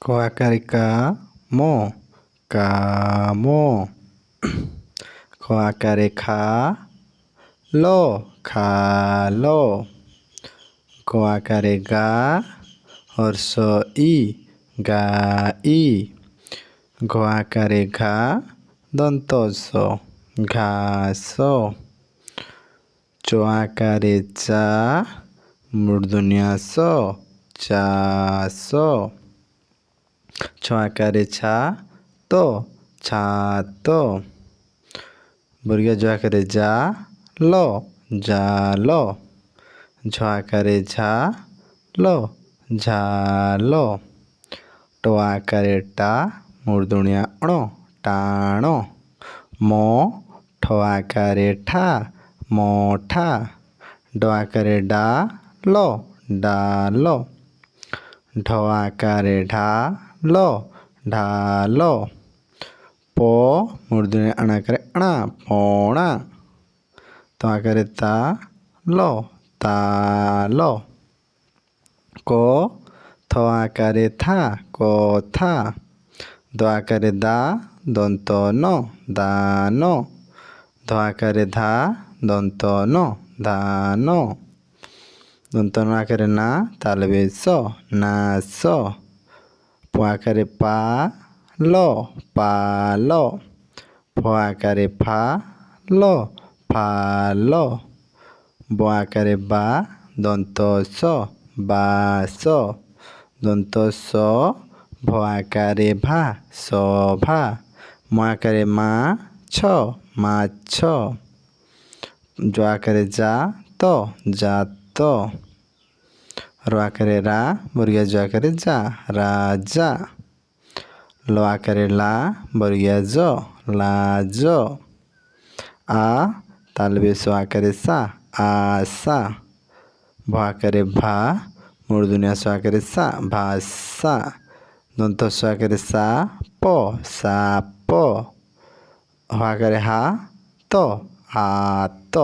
क आकार का मो कामो। ख आकार खा लो खालो। ग आकार गा और स ई गाई। घ आकार घा दंत स घास। च आकार चा मूर्धन्य स चाष। छ आकार छा तो छात। ज आकार जा लो जालो। झ आकार झा लो झालो। ट आकार टा मूर्धन्य ण टाण। मो ठ आकार ठा मोठा। ड आकार डा लो डालो। ढ आकार ढा लो ढालो। प मूर्धन्य अण आकार अणा पोणा। त आकार ता लो तालो। क थ आकार था कथा। द आकार दा दंत न दान। ध आकार धा दंत न धान। दंत न आकार ना तालबेश नाश। प आकार पा लो पालो। फ आकार फा लो फालो। ब आकार बा दंत स बास। दंत स भ आकार भा सभा। म आकार मा छ माछ। ज आकार जा तो जात। र आकार रा वर्गीय ज आकार जा राजा। ल आकार ला वर्गीय ज लाज। आ तालबेश आकार सा आशा। भ आकार भा मूर्धन्य स आकार सा भाषा। दंत स आकार सा प साप। ह आकार हा तो हाथ।